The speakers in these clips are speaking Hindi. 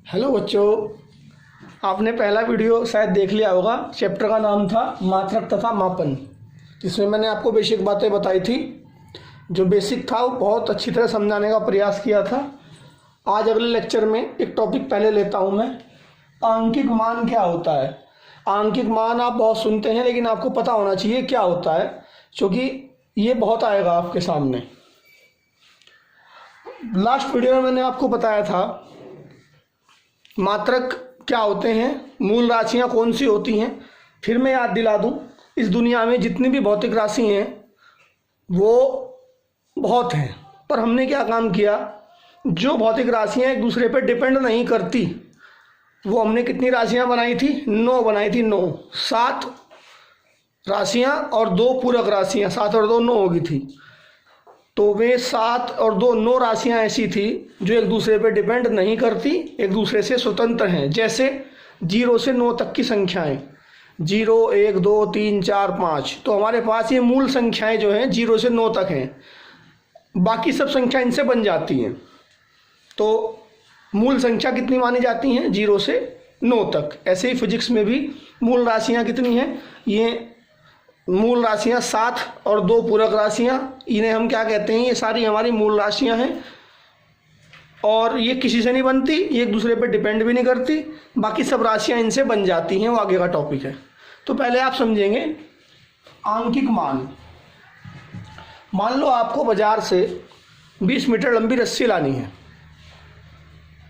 हेलो बच्चों, आपने पहला वीडियो शायद देख लिया होगा। चैप्टर का नाम था मात्रक तथा मापन, जिसमें मैंने आपको बेसिक बातें बताई थी। जो बेसिक था वो बहुत अच्छी तरह समझाने का प्रयास किया था। आज अगले लेक्चर में एक टॉपिक पहले लेता हूँ मैं, आंकिक मान क्या होता है। आंकिक मान आप बहुत सुनते हैं, लेकिन आपको पता होना चाहिए क्या होता है, क्योंकि ये बहुत आएगा आपके सामने। लास्ट वीडियो में मैंने आपको बताया था मात्रक क्या होते हैं, मूल राशियां कौन सी होती हैं। फिर मैं याद दिला दूं, इस दुनिया में जितनी भी भौतिक राशि हैं वो बहुत हैं, पर हमने क्या काम किया, जो भौतिक राशियां एक दूसरे पर डिपेंड नहीं करती वो हमने कितनी राशियां बनाई थी, 9 बनाई थी। 9 7 राशियां और 2 पूरक राशियां, 7 और 2 9 होगी थी। तो वे 7 और 2 9 राशियां ऐसी थी जो एक दूसरे पर डिपेंड नहीं करती, एक दूसरे से स्वतंत्र हैं। जैसे 0 से 9 तक की संख्याएं, 0 1 2 3 4 5, तो हमारे पास ये मूल संख्याएं जो हैं 0 से 9 तक हैं। बाकी सब संख्या इनसे बन जाती हैं। तो मूल संख्या कितनी मानी जाती हैं, 0 से 9 तक। ऐसे ही फिजिक्स में भी मूल राशियाँ कितनी हैं, ये मूल राशियाँ 7 और 2 पूरक राशियाँ, इन्हें हम क्या कहते हैं, ये सारी हमारी मूल राशियाँ हैं। और ये किसी से नहीं बनती, ये एक दूसरे पर डिपेंड भी नहीं करती, बाकी सब राशियाँ इनसे बन जाती हैं। वो आगे का टॉपिक है। तो पहले आप समझेंगे आंकिक मान। मान लो आपको बाजार से 20 मीटर लंबी रस्सी लानी है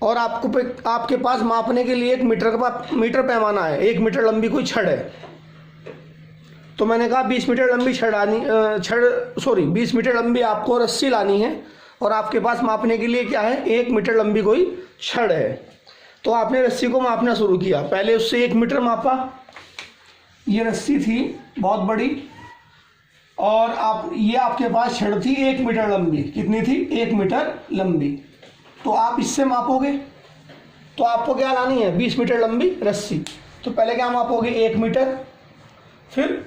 और आपके पास मापने के लिए एक मीटर पैमाना है, 1 मीटर लंबी कोई छड़ है। तो मैंने कहा 20 मीटर लंबी 20 मीटर लंबी आपको रस्सी लानी है और आपके पास मापने के लिए क्या है, 1 मीटर लंबी कोई छड़ है। तो आपने रस्सी को मापना शुरू किया। पहले उससे 1 मीटर मापा, ये रस्सी थी बहुत बड़ी, और ये आपके पास छड़ थी 1 मीटर लंबी। कितनी थी, 1 मीटर लंबी। तो आप इससे मापोगे तो आपको क्या लानी है, 20 मीटर लंबी रस्सी। तो पहले क्या मापोगे, 1 मीटर, फिर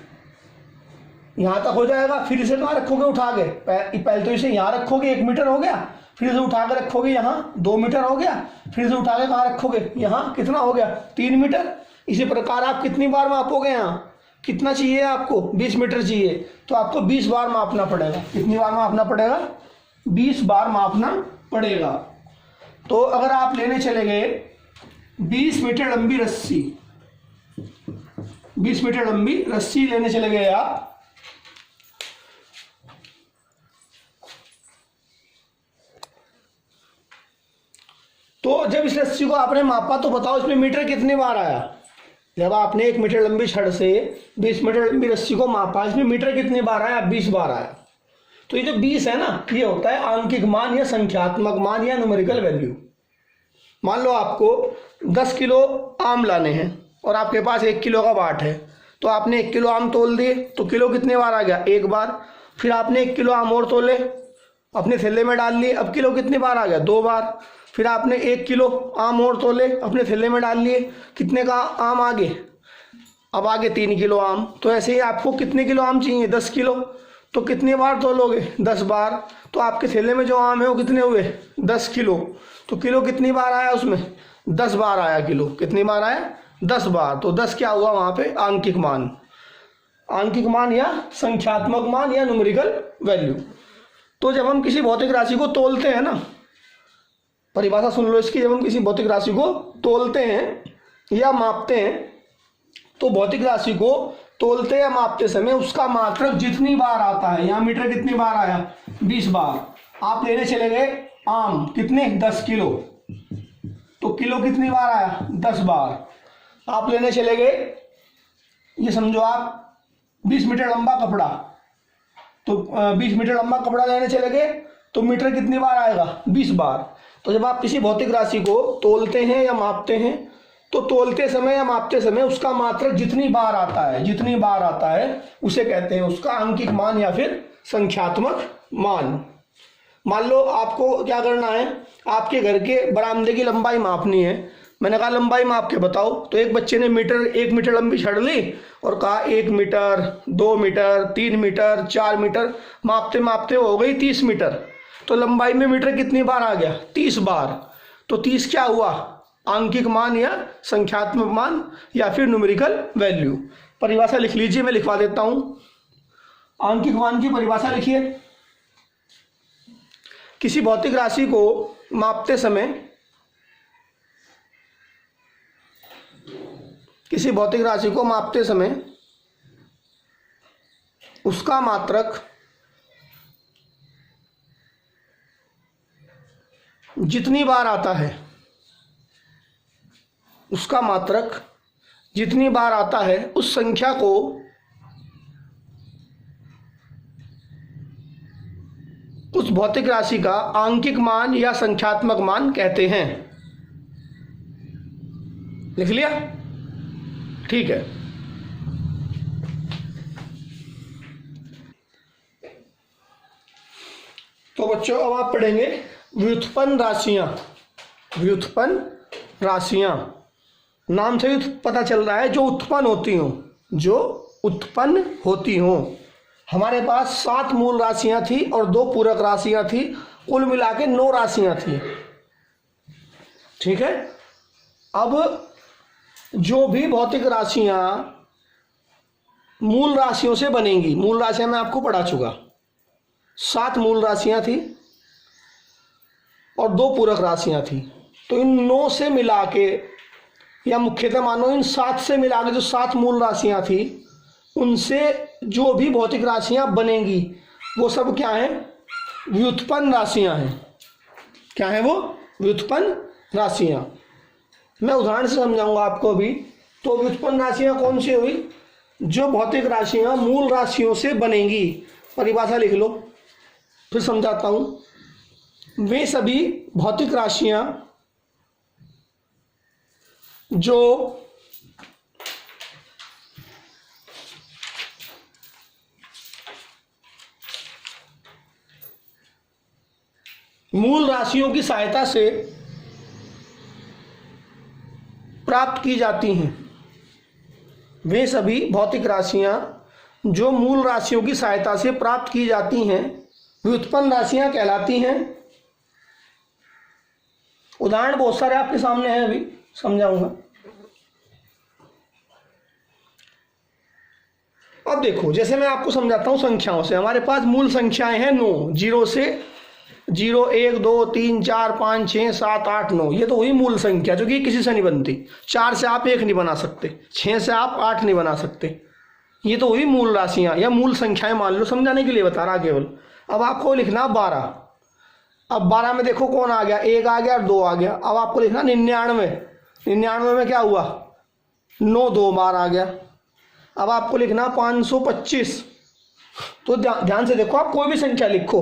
यहाँ तक हो जाएगा, फिर इसे कहाँ रखोगे, उठा के। पहले तो इसे यहाँ रखोगे, 1 मीटर हो गया, फिर इसे उठा के रखोगे यहाँ, 2 मीटर हो गया, फिर इसे उठा के कहाँ रखोगे, यहाँ कितना हो गया, 3 मीटर। इसी प्रकार आप कितनी बार मापोगे, यहाँ कितना चाहिए आपको, 20 मीटर चाहिए, तो आपको 20 बार मापना पड़ेगा। कितनी बार मापना पड़ेगा, 20 बार मापना पड़ेगा। तो अगर आप लेने चले गए 20 मीटर लंबी रस्सी, 20 मीटर लंबी रस्सी लेने चले गए आप, तो जब इस रस्सी को आपने मापा तो बताओ इसमें मीटर कितनी बार आया। जब आपने 1 मीटर लंबी छड़ से 20 मीटर लंबी रस्सी को मापा, इसमें मीटर कितनी बार आया, 20 बार आया। तो ये जो 20 है ना, ये होता है आंकिक मान या संख्यात्मक मान या न्यूमेरिकल वैल्यू। मान लो आपको 10 किलो आम लाने हैं और आपके पास 1 किलो का बाट है। तो आपने 1 किलो आम तोल दिए, तो किलो कितने बार आ गया, 1 बार। फिर आपने 1 किलो आम और तोले, अपने थैले में डाल लिए, अब किलो कितनी बार आ गया, 2 बार। फिर आपने 1 किलो आम और तोले, अपने थैले में डाल लिए, कितने का आम आगे, अब आगे 3 किलो आम। तो ऐसे ही आपको कितने किलो आम चाहिए, 10 किलो, तो कितनी बार तोलोगे, 10 बार। तो आपके थैले में जो आम है वो कितने हुए, 10 किलो। तो किलो कितनी बार आया उसमें, 10 बार आया किलो। कितनी बार आया, 10 बार। तो 10 क्या हुआ वहाँ पे, आंकिक मान। आंकिक मान या संख्यात्मक मान या न्यूमेरिकल वैल्यू। तो जब हम किसी भौतिक राशि को तोलते हैं ना, परिभाषा सुन लो इसकी, जब हम किसी भौतिक राशि को तोलते हैं या मापते हैं, तो भौतिक राशि को तोलते या मापते समय उसका मात्रक जितनी बार आता है, यहाँ मीटर कितनी बार आया, 20 बार। आप लेने चले गए आम, कितने, 10 किलो, तो किलो कितनी बार आया, 10 बार। आप लेने चले गए, ये समझो आप 20 मीटर लंबा कपड़ा, तो 20 मीटर लंबा कपड़ा लेने चले गए तो मीटर कितनी बार आएगा, 20 बार। तो जब आप किसी भौतिक राशि को तोलते हैं या मापते हैं, तो तोलते समय या मापते समय उसका मात्रक जितनी बार आता है उसे कहते हैं उसका आंकिक मान या फिर संख्यात्मक मान। मान लो आपको क्या करना है, आपके घर के बरामदे की लंबाई मापनी है। मैंने कहा लंबाई माप के बताओ, तो एक बच्चे ने 1 मीटर लंबी छड़ ली और कहा 1 मीटर 2 मीटर 3 मीटर 4 मीटर, मापते मापते हो गई 30 मीटर। तो लंबाई में मीटर कितनी बार आ गया, 30 बार। तो 30 क्या हुआ, आंकिक मान या संख्यात्मक मान या फिर न्यूमेरिकल वैल्यू। परिभाषा लिख लीजिए, मैं लिखवा देता हूं। आंकिक मान की परिभाषा लिखिए। किसी भौतिक राशि को मापते समय, किसी भौतिक राशि को मापते समय उसका मात्रक जितनी बार आता है, उसका मात्रक जितनी बार आता है उस संख्या को उस भौतिक राशि का आंकिक मान या संख्यात्मक मान कहते हैं। लिख लिया? ठीक है। तो बच्चों अब आप पढ़ेंगे व्युत्पन्न राशियां। व्युत्पन्न राशियां नाम से ही पता चल रहा है जो उत्पन्न होती हों, जो उत्पन्न होती हों। हमारे पास 7 मूल राशियां थी और 2 पूरक राशियां थी, कुल मिला के 9 राशियां थी। ठीक है। अब जो भी भौतिक राशियां मूल राशियों से बनेंगी, मूल राशियां मैं आपको पढ़ा चुका, 7 मूल राशियां थी और 2 पूरक राशियां थी। तो इन 9 से मिला के, या मुख्यतः मानो इन 7 से मिला के जो 7 मूल राशियां थी, उनसे जो भी भौतिक राशियां बनेंगी वो सब क्या है? व्युत्पन्न राशियां हैं। क्या है वो? व्युत्पन्न राशियां। मैं उदाहरण से समझाऊंगा आपको अभी। तो व्युत्पन्न राशियां कौन सी हुई? जो भौतिक राशियां मूल राशियों से बनेंगी। परिभाषा लिख लो, फिर समझाता हूं। वे सभी भौतिक राशियां जो मूल राशियों की सहायता से प्राप्त की जाती हैं। वे सभी भौतिक राशियां जो मूल राशियों की सहायता से प्राप्त की जाती हैं व्युत्पन्न राशियां कहलाती हैं। उदाहरण बहुत सारे आपके सामने हैं, अभी समझाऊंगा। अब देखो, जैसे मैं आपको समझाता हूं संख्याओं से। हमारे पास मूल संख्याएं हैं 9, 0 से 0, 1, 2, 3, 4, 5, 6, 7, 8, 9। ये तो हुई मूल संख्या जो कि किसी से नहीं बनती। 4 से आप 1 नहीं बना सकते, 6 से आप 8 नहीं बना सकते। ये तो हुई मूल राशियां या मूल संख्याएं, मान लो, समझाने के लिए बता रहा केवल। अब आपको लिखना 12। अब 12 में देखो कौन आ गया? 1 आ गया और 2 आ गया। अब आपको लिखना 99। 99 में क्या हुआ? 9 2 बार आ गया। अब आपको लिखना 525। तो ध्यान से देखो, आप कोई भी संख्या लिखो,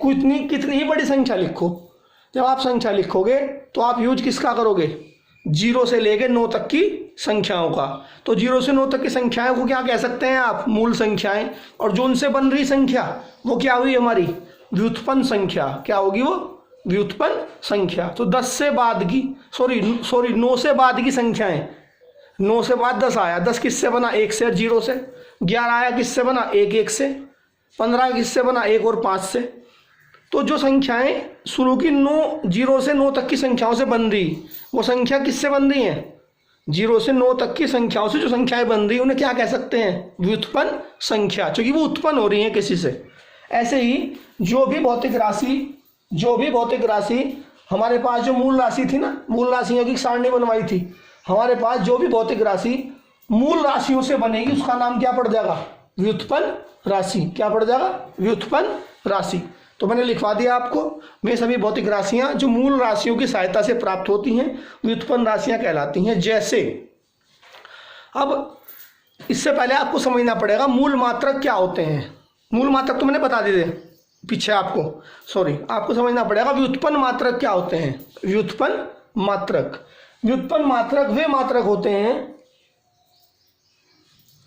कितनी ही बड़ी संख्या लिखो, जब आप संख्या लिखोगे तो आप यूज किसका करोगे? 0 से लेकर 9 तक की संख्याओं का। तो 0 से 9 तक की संख्याओं को क्या कह सकते हैं आप? मूल संख्याएं। और जो उनसे बन रही संख्या वो क्या हुई? हमारी व्युत्पन्न संख्या। क्या होगी वो? व्युत्पन्न संख्या। तो 10 से बाद की, सॉरी 9 से बाद की संख्याएं। 9 से बाद 10 आया, 10 किससे बना? 1 से और 0 से। 11 आया, किससे बना? 1 1 से। 15 किससे बना? 1 और 5 से। तो जो संख्याएं शुरू की 0 से 9 तक की संख्याओं से बन रही, वो संख्या किससे बन रही है? 0 से 9 तक की संख्याओं से जो संख्याएं बन रही, उन्हें क्या कह सकते हैं? व्युत्पन्न संख्या, क्योंकि वो उत्पन्न हो रही है किसी से। ऐसे ही जो भी भौतिक राशि हमारे पास जो मूल राशि थी ना, मूल राशियों की सारणी बनवाई थी, हमारे पास जो भी भौतिक राशि मूल राशियों से बनेगी उसका नाम क्या पड़ जाएगा? व्युत्पन्न राशि। क्या पड़ जाएगा? व्युत्पन्न राशि। तो मैंने लिखवा दिया आपको, वे सभी भौतिक राशियां जो मूल राशियों की सहायता से प्राप्त होती हैं व्युत्पन्न राशियां कहलाती हैं। जैसे, अब इससे पहले आपको समझना पड़ेगा मूल मात्रक क्या होते हैं। मूल मात्रक तो मैंने बता दिए पीछे आपको, आपको समझना पड़ेगा व्युत्पन्न मात्रक क्या होते हैं। व्युत्पन्न मात्रक वे मात्रक होते हैं,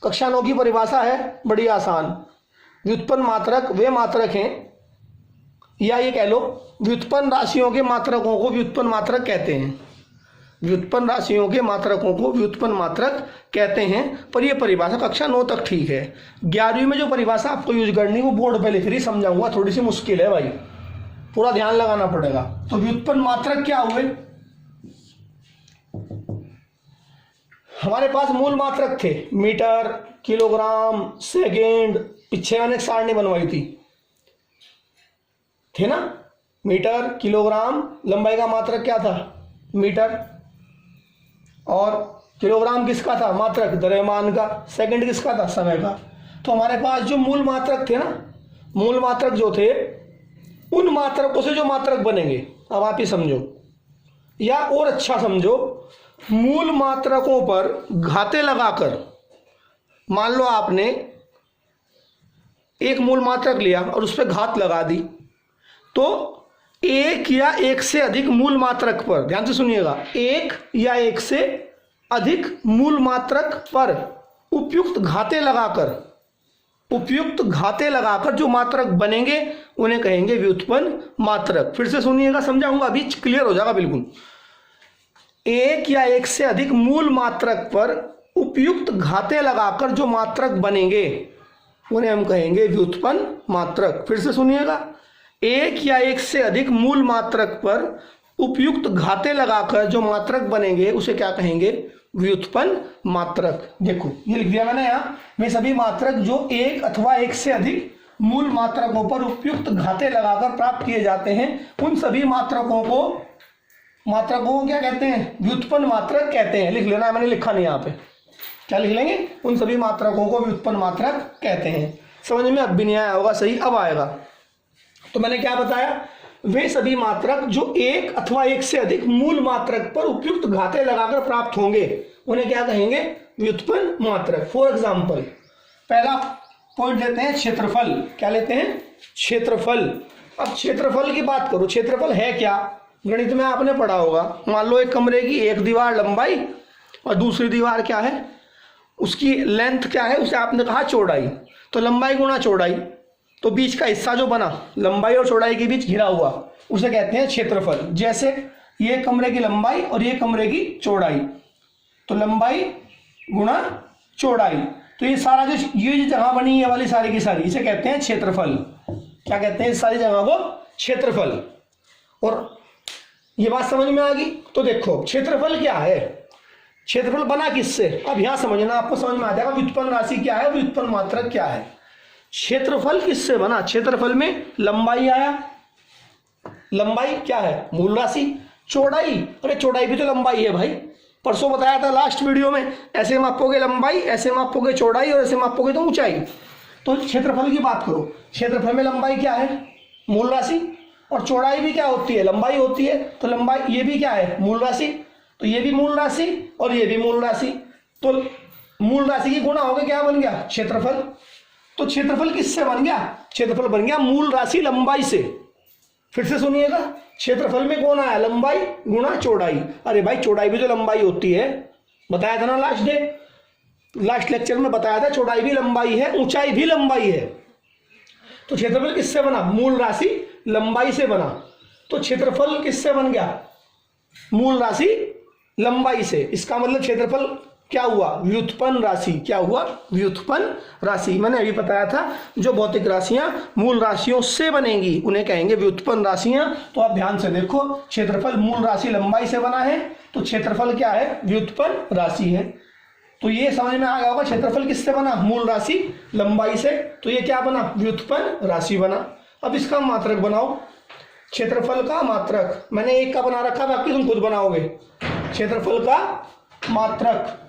कक्षा 9 की परिभाषा है बड़ी आसान। व्युत्पन्न मात्रक वे मात्रक हैं, या ये कह लो व्युत्पन्न राशियों के मात्रकों को व्युत्पन्न मात्रक कहते हैं। व्युत्पन्न राशियों के मात्रकों को व्युत्पन्न मात्रक कहते हैं। पर यह परिभाषा कक्षा 9 तक ठीक है। 11वीं में जो परिभाषा आपको यूज करनी वो बोर्ड पे लिख रही, समझाऊंगा, थोड़ी सी मुश्किल है भाई, पूरा ध्यान लगाना पड़ेगा। तो व्युत्पन्न मात्रक क्या हुए? हमारे पास मूल मात्रक थे, मीटर, किलोग्राम, सेकेंड, पीछे मैंने एक सारणी बनवाई थी, थे ना, मीटर, किलोग्राम, लंबाई का मात्रक क्या था, मीटर, और किलोग्राम किसका था, मात्रक द्रव्यमान का, सेकंड किसका था, समय का। तो हमारे पास जो मूल मात्रक थे ना, मूल मात्रक जो थे, उन मात्रकों से जो मात्रक बनेंगे, अब आप ही समझो या और अच्छा समझो, मूल मात्रकों पर घाते लगाकर, मान लो आपने एक मूल मात्रक लिया और उस पर घात लगा दी, तो एक या एक से अधिक मूल मात्रक पर, ध्यान से सुनिएगा, एक या एक से अधिक मूल मात्रक पर उपयुक्त घाते लगाकर जो मात्रक बनेंगे उन्हें कहेंगे व्युत्पन्न मात्रक। फिर से सुनिएगा, समझाऊंगा, अभी क्लियर हो जाएगा बिल्कुल। एक या एक से अधिक मूल मात्रक पर उपयुक्त घाते लगाकर जो मात्रक बनेंगे उन्हें हम कहेंगे व्युत्पन्न मात्रक। फिर से सुनिएगा, एक या एक से अधिक मूल मात्रक पर उपयुक्त घाते लगाकर जो मात्रक बनेंगे उसे क्या कहेंगे, व्युत्पन्न मात्रक। देखो ये लिख दिया मैंने यहाँ, वे सभी मात्रक जो एक अथवा एक से अधिक मूल मात्रकों पर उपयुक्त घाते लगाकर प्राप्त किए जाते हैं, उन सभी मात्रकों को क्या कहते हैं, व्युत्पन्न मात्रक कहते हैं। लिख लेना, मैंने लिखा नहीं यहाँ पे, क्या लिख लेंगे, उन सभी मात्रकों को व्युत्पन्न मात्रक कहते हैं। समझ में अब भी नहीं आया होगा, सही अब आएगा। तो मैंने क्या बताया, वे सभी मात्रक जो एक अथवा एक से अधिक मूल मात्रक पर उपयुक्त घाते लगाकर प्राप्त होंगे उन्हें क्या कहेंगे, व्युत्पन्न मात्रक। फॉर एग्जाम्पल, पहला पॉइंट लेते हैं क्षेत्रफल। क्या लेते हैं, क्षेत्रफल। अब क्षेत्रफल की बात करो, क्षेत्रफल है क्या, गणित में आपने पढ़ा होगा। मान लो एक कमरे की एक दीवार लंबाई और दूसरी दीवार क्या है, उसकी लेंथ क्या है, उसे आपने कहा चौड़ाई, तो लंबाई गुणा चौड़ाई, तो बीच का हिस्सा जो बना लंबाई और चौड़ाई के बीच घिरा हुआ उसे कहते हैं क्षेत्रफल। जैसे ये कमरे की लंबाई और ये कमरे की चौड़ाई, तो लंबाई गुणा चौड़ाई, तो ये सारा जो जगह बनी है वाली सारी की सारी, इसे कहते हैं क्षेत्रफल। क्या कहते हैं, इस सारी जगह को क्षेत्रफल। और ये बात समझ में आ गई। तो देखो क्षेत्रफल क्या है, क्षेत्रफल बना किससे, अब यहां समझना, आपको समझ में आ जाएगा व्युत्पन्न राशि क्या है, व्युत्पन्न मात्रक क्या है। क्षेत्रफल किससे बना, क्षेत्रफल में लंबाई आया, लंबाई क्या है, मूल राशि, चौड़ाई, अरे चौड़ाई भी तो लंबाई है भाई, परसों बताया था लास्ट वीडियो में, ऐसे मापोगे लंबाई, ऐसे मापोगे चौड़ाई और ऐसे मापोगे तो ऊंचाई। तो क्षेत्रफल की बात करो, क्षेत्रफल में लंबाई क्या है, मूल राशि, और चौड़ाई भी क्या होती है, लंबाई होती है, तो लंबाई ये भी क्या है, मूल राशि, तो ये भी मूल राशि और ये भी मूल राशि, तो मूल राशि की गुणा हो गया, क्या बन गया, क्षेत्रफल। तो क्षेत्रफल किससे बन गया, क्षेत्रफल बन गया मूल राशि लंबाई से। फिर से सुनिएगा, क्षेत्रफल में कौन आया, लंबाई गुणा चौड़ाई। अरे भाई चौड़ाई भी तो लंबाई होती है, बताया था ना लास्ट लेक्चर में बताया था, चौड़ाई भी लंबाई है, ऊंचाई भी लंबाई है। तो क्षेत्रफल किससे बना, मूल राशि लंबाई से बना। तो क्षेत्रफल किससे बन गया, मूल राशि लंबाई से। इसका मतलब क्षेत्रफल क्या हुआ, व्युत्पन्न राशि। क्या हुआ, व्युत्पन्न राशि। मैंने अभी बताया था जो भौतिक राशियां मूल राशियों से बनेंगी उन्हें कहेंगे व्युत्पन्न राशियां। तो आप ध्यान से देखो, क्षेत्रफल मूल राशि लंबाई से बना है, तो क्षेत्रफल क्या है, व्युत्पन्न राशि है। तो ये समझ में आ गया होगा, क्षेत्रफल किससे बना, मूल राशि लंबाई से, तो ये क्या बना, व्युत्पन्न राशि बना। अब इसका मात्रक बनाओ, क्षेत्रफल का मात्रक मैंने एक का बना रखा, बाकी तुम खुद बनाओगे। क्षेत्रफल का मात्रक,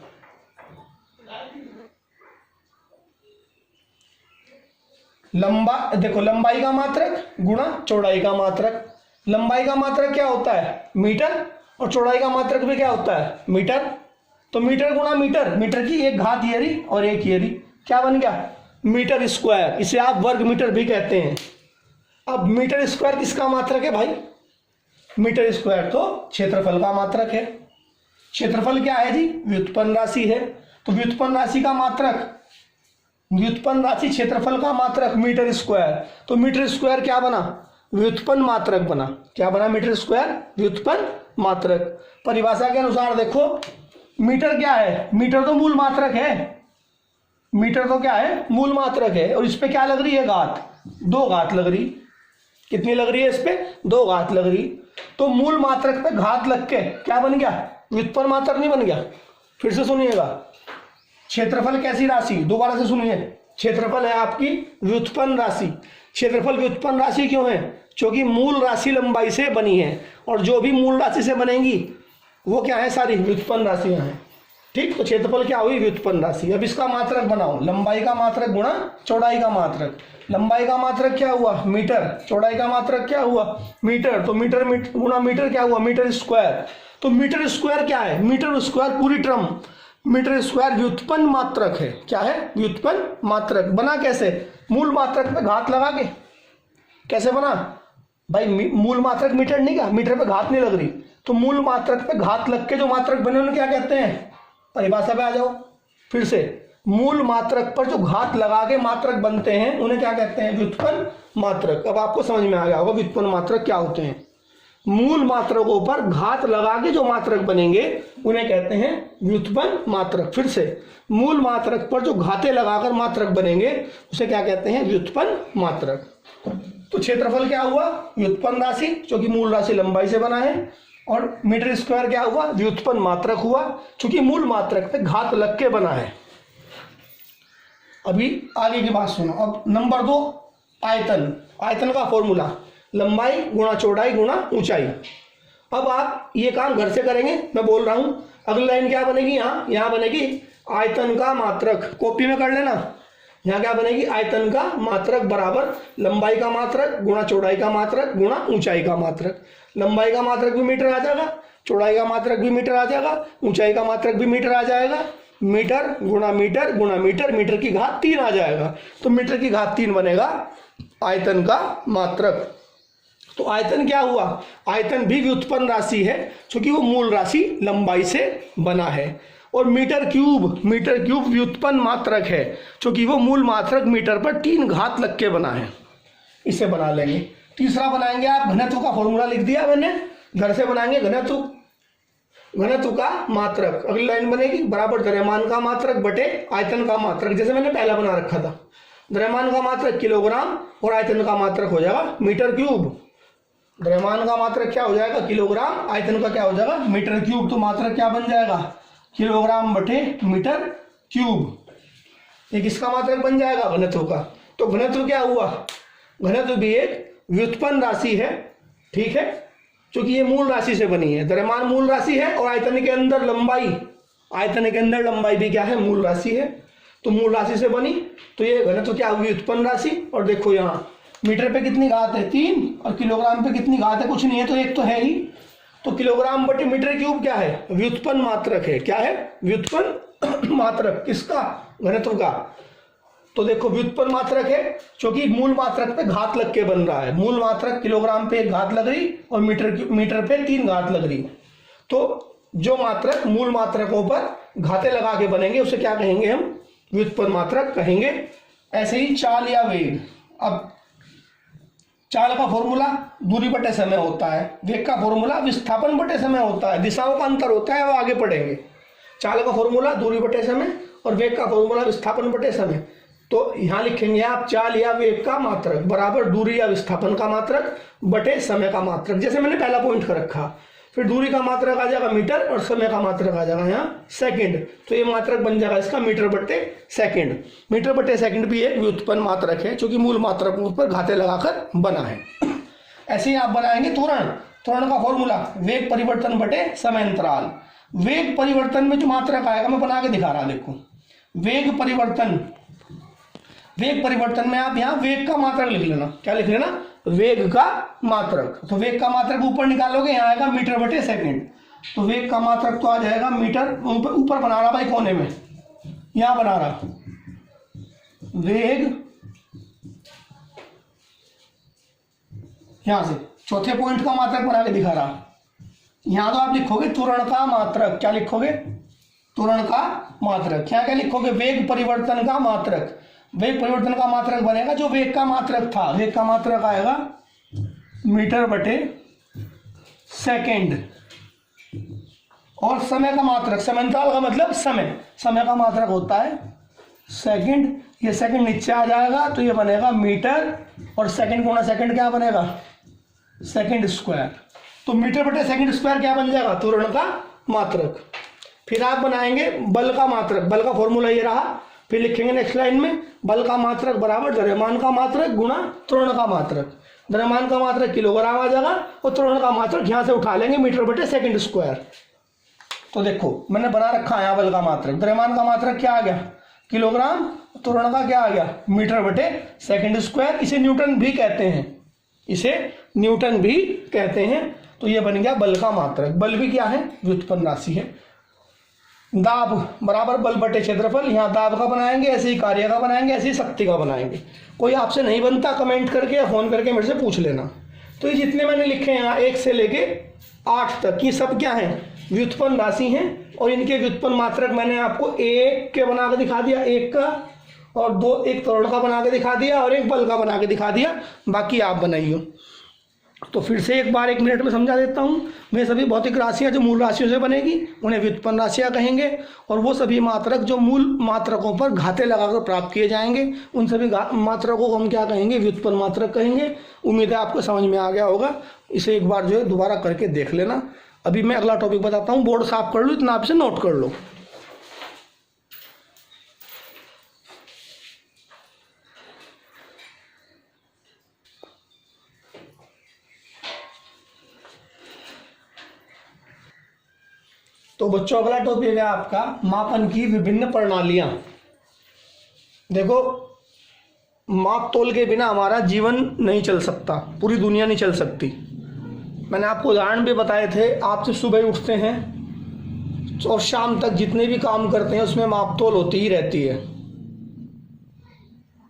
देखो लंबाई का मात्रक गुणा चौड़ाई का मात्रक। लंबाई का मात्रक क्या होता है, मीटर, और चौड़ाई का मात्रक भी क्या होता है, मीटर। तो मीटर गुणा मीटर, मीटर की एक घात ये रही और एक ये रही, क्या बन गया, मीटर स्क्वायर। इसे आप वर्ग मीटर भी कहते हैं। अब मीटर स्क्वायर किसका मात्रक है भाई, मीटर स्क्वायर तो क्षेत्रफल का मात्रक है। क्षेत्रफल क्या है जी, व्युत्पन्न राशि है। तो व्युत्पन्न राशि का मात्रक, व्युत्पन्न राशि क्षेत्रफल का मात्रक मीटर स्क्वायर, तो मीटर स्क्वायर क्या बना, व्युत्पन्न मात्रक बना। क्या बना, मीटर स्क्वायर व्युत्पन्न मात्रक। परिभाषा के अनुसार देखो, मीटर क्या है, मीटर तो मूल मात्रक है, मीटर तो क्या है, मूल मात्रक है। और इस पे क्या लग रही है, घात, 2 घात लग रही। कितनी लग रही है इस पे, 2 घात लग रही। तो मूल मात्रक पे घात लग के क्या बन गया, व्युत्पन्न मात्रक नहीं बन गया। फिर से सुनिएगा, क्षेत्रफल कैसी राशि, दोबारा से सुनिए, क्षेत्रफल है आपकी व्युत्पन्न राशि। क्षेत्रफल व्युत्पन्न राशि क्यों है? क्योंकि मूल राशि लंबाई से बनी है, और जो भी मूल राशि से बनेंगी वो क्या है, सारी व्युत्पन्न राशियां हैं। ठीक, तो क्षेत्रफल क्या हुई, व्युत्पन्न राशि। अब इसका मात्रक बनाओ, लंबाई का मात्रक गुणा चौड़ाई का मात्रक। लंबाई का मात्रक क्या हुआ, मीटर, चौड़ाई का मात्रक क्या हुआ, मीटर, तो मीटर गुणा मीटर क्या हुआ, मीटर स्क्वायर। तो मीटर स्क्वायर क्या है, मीटर स्क्वायर पूरी टर्म, मीटर स्क्वायर व्युत्पन्न मात्रक है। क्या है, व्युत्पन्न मात्रक। बना कैसे, मूल मात्रक पे घात लगा के। कैसे बना भाई, मूल मात्रक मीटर नहीं का, मीटर पे घात नहीं लग रही, तो मूल मात्रक पे घात लग के जो मात्रक बने उन्हें क्या कहते हैं, परिभाषा पे आ जाओ फिर से। मूल मात्रक पर जो घात लगा के मात्रक बनते हैं उन्हें क्या कहते हैं, व्युत्पन्न मात्रक। अब आपको समझ में आ गया होगा व्युत्पन्न मात्रक क्या होते हैं। मूल मात्रकों पर घात लगा के जो मात्रक बनेंगे उन्हें कहते हैं व्युत्पन्न मात्रक। फिर से, मूल मात्रक पर जो घाते लगाकर मात्रक बनेंगे उसे क्या कहते हैं, व्युत्पन्न मात्रक। तो क्षेत्रफल क्या हुआ, व्युत्पन्न राशि, क्योंकि मूल राशि लंबाई से बना है, और मीटर स्क्वायर क्या हुआ, व्युत्पन्न मात्रक हुआ, क्योंकि मूल मात्रक पे घात लग के बना है। अभी आगे की बात सुनो। अब नंबर 2, आयतन। आयतन का फॉर्मूला, लंबाई गुणा चौड़ाई गुणा ऊंचाई। अब आप ये काम घर से करेंगे, मैं बोल रहा हूं। अगली लाइन क्या बनेगी, यहाँ बनेगी आयतन का मात्रक, कॉपी में कर लेना। यहाँ क्या बनेगी, आयतन का मात्रक बराबर लंबाई का मात्रक गुणा चौड़ाई का मात्रक गुणा ऊंचाई का मात्रक। लंबाई का मात्रक भी मीटर आ जाएगा, चौड़ाई का मात्रक भी मीटर आ जाएगा, ऊंचाई का मात्रक भी मीटर आ जाएगा। मीटर गुणा मीटर गुणा मीटर, मीटर की घात 3 आ जाएगा, तो मीटर की घात 3 बनेगा आयतन का मात्रक। तो आयतन क्या हुआ, आयतन भी व्युत्पन्न राशि है, क्योंकि वो मूल राशि लंबाई से बना है। और मीटर क्यूब व्युत्पन्न मात्रक है, क्योंकि वो मूल मात्रक मीटर पर 3 घात लग के बना है। इसे बना लेंगे। तीसरा बनाएंगे आप, घनत्व का फॉर्मूला लिख दिया मैंने, घर से बनाएंगे घनत्व का मात्रक। अगली लाइन बनेगी बराबर द्रव्यमान का मात्रक बटे आयतन का मात्रक, जैसे मैंने पहला बना रखा था। द्रव्यमान का मात्रक किलोग्राम और आयतन का मात्रक हो जाएगा मीटर क्यूब। द्रव्यमान का मात्रक क्या हो जाएगा, किलोग्राम, आयतन का क्या हो जाएगा, मीटर क्यूब। तो मात्रक क्या बन जाएगा, किलोग्राम बटे मीटर क्यूब। ये किसका मात्रक बन जाएगा, घनत्व का। तो घनत्व क्या हुआ, घनत्व भी एक व्युत्पन्न राशि है, ठीक है, क्योंकि ये मूल राशि से बनी है। द्रव्यमान मूल राशि है और आयतन के अंदर लंबाई भी क्या है, मूल राशि है। तो मूल राशि से बनी, तो ये घनत्व क्या हुई, व्युत्पन्न राशि। और देखो यहाँ मीटर पे कितनी घात है, 3, और किलोग्राम पे कितनी घात है, कुछ नहीं है, तो एक तो है ही। तो किलोग्राम बटे मीटर क्यूब क्या है, व्युत्पन्न मात्रक है। क्या है, व्युत्पन्न मात्रक, किसका, घनत्व का। तो देखो व्युत्पन्न मात्रक है, क्योंकि मूल मात्रक पे घात लग के बन रहा है। मूल मात्रक किलोग्राम पे 1 घात लग रही और मीटर पे 3 घात लग रही। तो जो मात्रक मूल मात्रकों पर घाते लगा के बनेंगे उसे क्या कहेंगे, हम व्युत्पन्न मात्रक कहेंगे। ऐसे ही चाल या वेग। अब चाल का फॉर्मूला दूरी बटे समय होता है, वेग का फॉर्मूला विस्थापन बटे समय होता है, दिशाओं का अंतर होता है, वो आगे पढ़ेंगे। चाल का फॉर्मूला दूरी बटे समय और वेग का फॉर्मूला विस्थापन बटे समय। तो यहाँ लिखेंगे आप, चाल या वेग का मात्रक बराबर दूरी या विस्थापन का मात्रक बटे समय का मात्रक, जैसे मैंने पहला पॉइंट कर रखा। फिर दूरी का मात्रक आ जाएगा मीटर और समय का मात्रक आ जाएगा यहाँ सेकंड। तो ये मात्रक बन जाएगा इसका मीटर बटे सेकंड। मीटर बटे सेकंड भी एक व्युत्पन्न मात्रक है, क्योंकि मूल मात्रकों पर घाते लगाकर बना है। ऐसे ही आप बनाएंगे त्वरण का फॉर्मूला वेग परिवर्तन बटे समय अंतराल। वेग परिवर्तन में जो मात्रक आएगा मैं बना के दिखा रहा, देखो वेग परिवर्तन में आप यहाँ वेग का मात्रक लिख लेना। क्या लिख लेना, वेग का मात्रक। तो वेग का मात्रक ऊपर निकालोगे, यहाँ आएगा मीटर बटे सेकंड। तो वेग का मात्रक तो आ जाएगा मीटर, ऊपर बना रहा भाई कोने में, यहाँ बना रहा वेग, यहां से चौथे पॉइंट का मात्रक बना के दिखा रहा। यहां तो आप लिखोगे त्वरण का मात्रक। क्या लिखोगे, त्वरण का मात्रक। यहाँ क्या लिखोगे, वेग परिवर्तन का मात्रक। वेग परिवर्तन का मात्रक बनेगा जो वेग का मात्रक था, वेग का मात्रक आएगा मीटर बटे सेकंड। और समय का मात्रक, समय अंतराल का मतलब समय का मात्रक होता है सेकंड। ये सेकंड नीचे आ जाएगा तो ये बनेगा मीटर, और सेकंड गुणा सेकंड क्या बनेगा, सेकंड स्क्वायर। तो मीटर बटे सेकंड स्क्वायर क्या बन जाएगा, त्वरण का मात्रक। फिर आप बनाएंगे बल का मात्रक, बल का फॉर्मूला ये रहा। फिर लिखेंगे नेक्स्ट लाइन में बल का मात्रक बराबर द्रव्यमान का मात्रक गुणा त्वरण का मात्रक। द्रव्यमान का मात्रक किलोग्राम आ जाएगा और त्वरण का मात्रक यहाँ से उठा लेंगे मीटर बटे सेकंड स्क्वायर। तो देखो मैंने बना रखा है यहाँ बल का मात्रक, द्रव्यमान का मात्रक क्या आ गया किलोग्राम, त्वरण का क्या आ गया मीटर बटे सेकंड स्क्वायर। इसे न्यूटन भी कहते हैं, इसे न्यूटन भी कहते हैं। तो ये बन गया बल का मात्रक। बल भी क्या है व्युत्पन्न राशि है। दाब बराबर बल बटे क्षेत्रफल, यहाँ दाब का बनाएंगे ऐसे ही कार्य का बनाएंगे, ऐसे ही शक्ति का बनाएंगे। कोई आपसे नहीं बनता कमेंट करके या फोन करके मेरे से पूछ लेना। तो ये जितने मैंने लिखे हैं यहाँ 1 से लेके 8 तक ये सब क्या है व्युत्पन्न राशि हैं। और इनके व्युत्पन्न मात्रक मैंने आपको 1 के बना के दिखा दिया, 1 का, और 2 एक त्वरण का बना के दिखा दिया और एक बल का बना के दिखा दिया। बाकी आप बनाइए। तो फिर से एक बार 1 मिनट में समझा देता हूँ। मैं सभी भौतिक राशियाँ जो मूल राशियों से बनेगी उन्हें व्युत्पन्न राशियाँ कहेंगे, और वो सभी मात्रक जो मूल मात्रकों पर घाते लगाकर प्राप्त किए जाएंगे उन सभी मात्रकों को हम क्या कहेंगे व्युत्पन्न मात्रक कहेंगे। उम्मीद है आपको समझ में आ गया होगा। इसे एक बार जो है दोबारा करके देख लेना। अभी मैं अगला टॉपिक बताता हूँ, बोर्ड साफ कर लो, इतना आप इसे नोट कर लो। तो बच्चों अगला टॉपिक है आपका मापन की विभिन्न प्रणालियां। देखो माप तोल के बिना हमारा जीवन नहीं चल सकता, पूरी दुनिया नहीं चल सकती। मैंने आपको उदाहरण भी बताए थे। आप से सुबह उठते हैं और शाम तक जितने भी काम करते हैं उसमें माप तोल होती ही रहती है।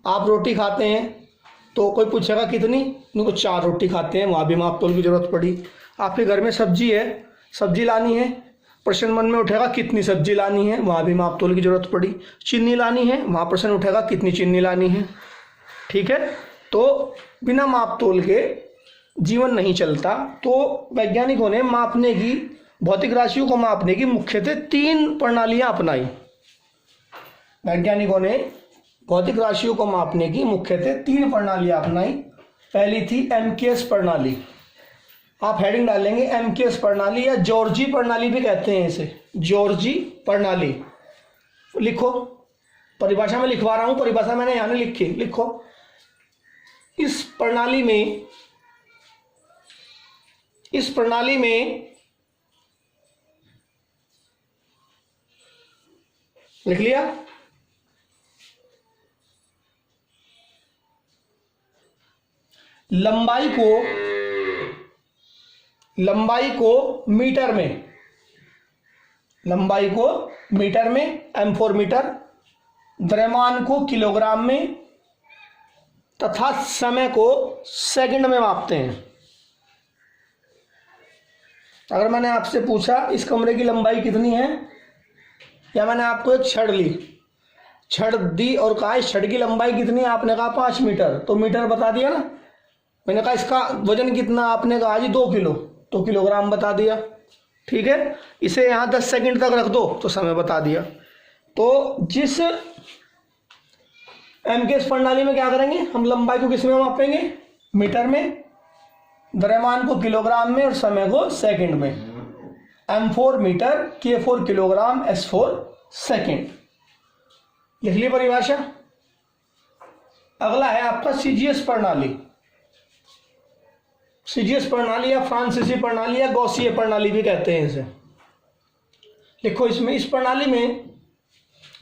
आप रोटी खाते हैं तो कोई पूछेगा कितनी, उनको 4 रोटी खाते हैं, वहाँ भी माप तोल की जरूरत पड़ी। आपके घर में सब्जी है, सब्जी लानी है, प्रश्न मन में उठेगा कितनी सब्जी लानी है, वहाँ भी माप तोल की जरूरत पड़ी। चीनी लानी है, वहाँ प्रश्न उठेगा कितनी चीनी लानी है। ठीक है, तो बिना माप तोल के जीवन नहीं चलता। तो वैज्ञानिकों ने मापने की, भौतिक राशियों को मापने की मुख्यतः 3 प्रणालियां अपनाई। वैज्ञानिकों ने भौतिक राशियों को मापने की मुख्यतः 3 प्रणालियां अपनाई। पहली थी एमकेएस प्रणाली। आप हेडिंग डालेंगे एमकेएस प्रणाली या जॉर्जी प्रणाली भी कहते हैं इसे, जॉर्जी प्रणाली। लिखो, परिभाषा में लिखवा रहा हूं, परिभाषा मैंने यहां नहीं लिखी, लिखो। इस प्रणाली में लिख लिया, लंबाई को मीटर में, लंबाई को मीटर में M4 मीटर, द्रव्यमान को किलोग्राम में तथा समय को सेकंड में मापते हैं। अगर मैंने आपसे पूछा इस कमरे की लंबाई कितनी है, या मैंने आपको एक छड़ ली, छड़ दी और कहा इस छड़ की लंबाई कितनी है, आपने कहा 5 मीटर, तो मीटर बता दिया ना। मैंने कहा इसका वजन कितना, आपने कहा जी 2 किलो, तो किलोग्राम बता दिया। ठीक है, इसे यहाँ 10 सेकंड तक रख दो तो समय बता दिया। तो जिस एमकेएस प्रणाली में क्या करेंगे, हम लंबाई को किस में मापेंगे, मीटर में, द्रव्यमान को किलोग्राम में और समय को सेकंड में। M4 metre, K4 kilogram, S4 second. लिख ली परिभाषा। अगला है आपका सीजीएस प्रणाली। सीजीएस प्रणाली या फ्रांसीसी प्रणाली या गॉसिय प्रणाली भी कहते हैं इसे। लिखो, इसमें इस प्रणाली में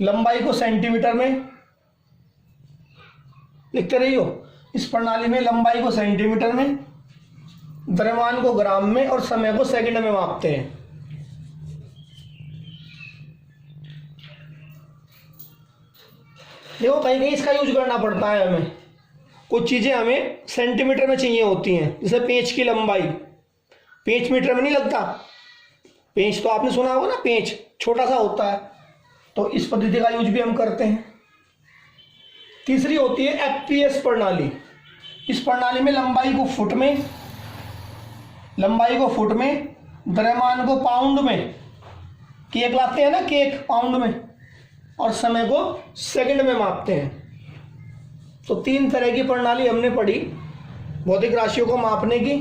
लंबाई को सेंटीमीटर में, लिखते रहियो, इस प्रणाली में लंबाई को सेंटीमीटर में, द्रव्यमान को ग्राम में और समय को सेकंड में मापते हैं। देखो कहीं कहीं इसका यूज करना पड़ता है हमें, कुछ चीजें हमें सेंटीमीटर में चाहिए होती हैं। जैसे पेंच की लंबाई, पेंच मीटर में नहीं लगता, पेंच तो आपने सुना होगा ना, पेंच छोटा सा होता है, तो इस पद्धति का यूज भी हम करते हैं। तीसरी होती है एफपीएस प्रणाली। इस प्रणाली में लंबाई को फुट में, द्रव्यमान को पाउंड में, केक लाते हैं ना केक पाउंड में, और समय को सेकंड में मापते हैं। तो 3 तरह की प्रणाली हमने पढ़ी भौतिक राशियों को मापने की।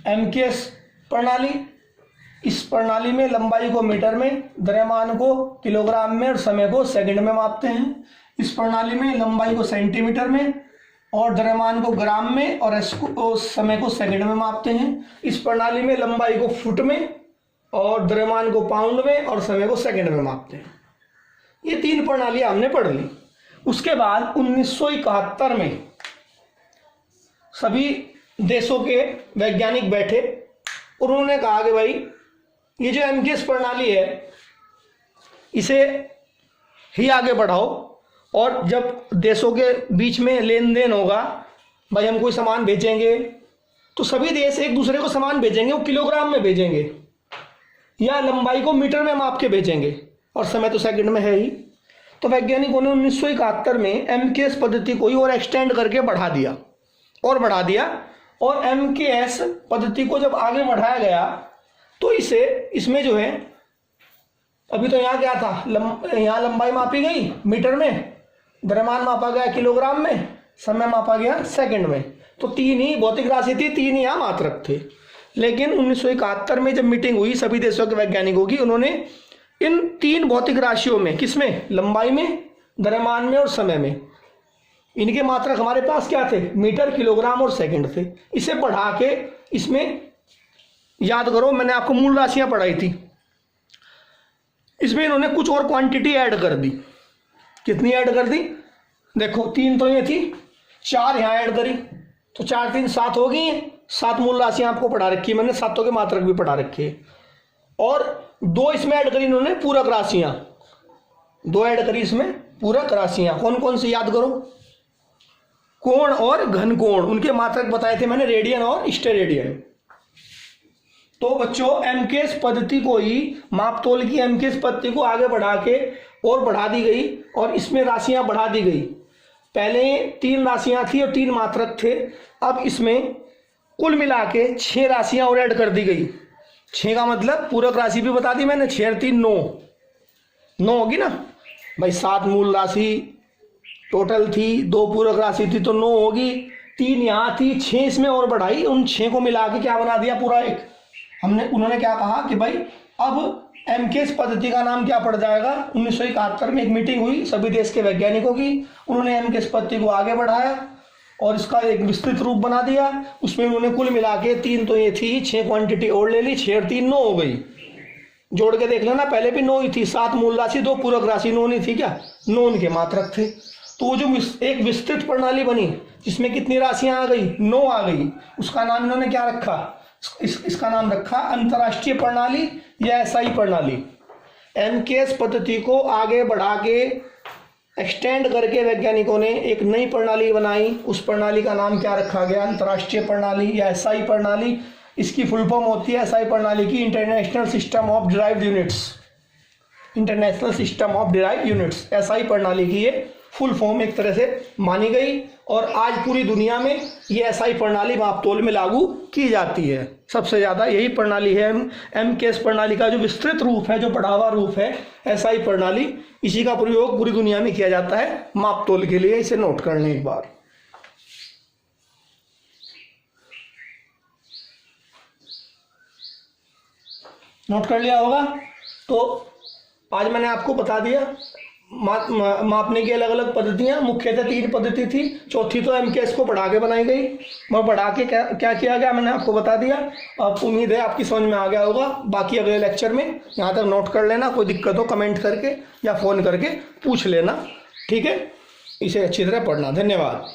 एमकेएस प्रणाली, इस प्रणाली में लंबाई को मीटर में, द्रव्यमान को किलोग्राम में और समय को सेकंड में मापते हैं। इस प्रणाली में लंबाई को सेंटीमीटर में और द्रव्यमान को ग्राम में और समय को सेकंड में मापते हैं। इस प्रणाली में लंबाई को फुट में और द्रव्यमान को पाउंड में और समय को सेकंड में मापते हैं। ये 3 प्रणालियां हमने पढ़ ली। उसके बाद 1971 में सभी देशों के वैज्ञानिक बैठे और उन्होंने कहा कि भाई ये जो एमकेएस प्रणाली है इसे ही आगे बढ़ाओ, और जब देशों के बीच में लेन देन होगा, भाई हम कोई सामान बेचेंगे तो सभी देश एक दूसरे को सामान बेचेंगे, वो किलोग्राम में बेचेंगे या लंबाई को मीटर में माप के बेचेंगे, और समय तो सेकंड में है ही। तो वैज्ञानिकों ने 1971 में एमकेएस पद्धति को ही और एक्सटेंड करके बढ़ा दिया, और एमकेएस पद्धति को जब आगे बढ़ाया गया तो इसमें जो है, अभी तो यहाँ क्या था, यहाँ लंबाई मापी गई मीटर में, द्रव्यमान मापा गया किलोग्राम में, समय मापा गया सेकंड में। तो 3 ही भौतिक राशि थी, 3 ही यहाँ मात्रक थे। लेकिन 1971 में जब मीटिंग हुई सभी देशों के वैज्ञानिकों की, उन्होंने इन 3 भौतिक राशियों में, किसमें, लंबाई में, द्रव्यमान में और समय में, इनके मात्रक हमारे पास क्या थे, मीटर, किलोग्राम और सेकंड थे। इसे बढ़ा के इसमें, याद करो मैंने आपको मूल राशियां पढ़ाई थी, इसमें इन्होंने कुछ और क्वांटिटी ऐड कर दी। कितनी ऐड कर दी, देखो 3 तो ये थी, 4 यहाँ ऐड करी, तो 4 3 7 हो गई हैं। 7 मूल राशियां आपको पढ़ा रखी है मैंने, 7 के मात्रक भी पढ़ा रखे है। और 2 इसमें ऐड करी इन्होंने पूरक राशियां, 2 ऐड करी इसमें पूरक राशियां। कौन कौन सी याद करो, कोण और घन कोण, उनके मात्रक बताए थे मैंने, रेडियन और स्टेरेडियन। तो बच्चों एमकेएस पद्धति को ही, मापतोल की एमकेएस पद्धति को आगे बढ़ा के और बढ़ा दी गई, और इसमें राशियां बढ़ा दी गई। पहले 3 राशियां थी और 3 मात्रक थे, अब इसमें कुल मिला के 6 राशियां और ऐड कर दी गई। 6 का मतलब पूरक राशि भी बता दी मैंने, 6 3 9 होगी ना भाई। 7 मूल राशि टोटल थी, 2 पूरक राशि थी तो 9 होगी, 3 यहाँ थी, 6 इसमें और बढ़ाई, उन 6 को मिला के क्या बना दिया, पूरा एक। उन्होंने क्या कहा कि भाई अब एमकेएस पद्धति का नाम क्या पड़ जाएगा। 1971 में एक मीटिंग हुई सभी देश के वैज्ञानिकों की, उन्होंने एमकेएस पद्धति को आगे बढ़ाया और इसका एक विस्तृत रूप बना दिया। उसमें उन्होंने कुल मिला के 3 तो ये थी, 6 क्वांटिटी और ले ली, 6 और 3 9 हो गई। जोड़ के देख लेना, पहले भी 9 ही थी, 7 मूल राशि 2 पूरक राशि, 9 नहीं थी क्या, 9 उनके मात्रक थे। तो वो जो एक विस्तृत प्रणाली बनी जिसमें कितनी राशियां आ गई, 9 आ गई, उसका नाम इन्होंने क्या रखा, इसका नाम रखा अंतर्राष्ट्रीय प्रणाली या एसआई प्रणाली। एमकेएस पद्धति को आगे बढ़ा के एक्सटेंड करके वैज्ञानिकों ने एक नई प्रणाली बनाई, उस प्रणाली का नाम क्या रखा गया, अंतर्राष्ट्रीय प्रणाली या एसआई प्रणाली। इसकी फुल फॉर्म होती है एसआई प्रणाली की, international system of derived units, international system of derived units, SI प्रणाली की ये फुल फॉर्म एक तरह से मानी गई, और आज पूरी दुनिया में ये एसआई प्रणाली मापतोल में लागू की जाती है। सबसे ज़्यादा यही प्रणाली है, एमकेएस प्रणाली का जो विस्तृत रूप है, जो बढ़ावा रूप है एसआई प्रणाली, इसी का प्रयोग पूरी दुनिया में किया जाता है मापतोल के लिए। इसे नोट कर लें एक बार। नोट कर लिया होगा। तो आज मैंने आपको बता दिया मापने की अलग अलग पद्धतियां, मुख्यतः 3 पद्धति थी, चौथी तो एमकेएस को बढ़ा के बनाई गई। मैं बढ़ा के क्या किया गया मैंने आपको बता दिया। अब उम्मीद है आपकी समझ में आ गया होगा। बाकी अगले लेक्चर में यहाँ तक नोट कर लेना, कोई दिक्कत हो कमेंट करके या फ़ोन करके पूछ लेना, ठीक है। इसे अच्छी तरह पढ़ना। धन्यवाद।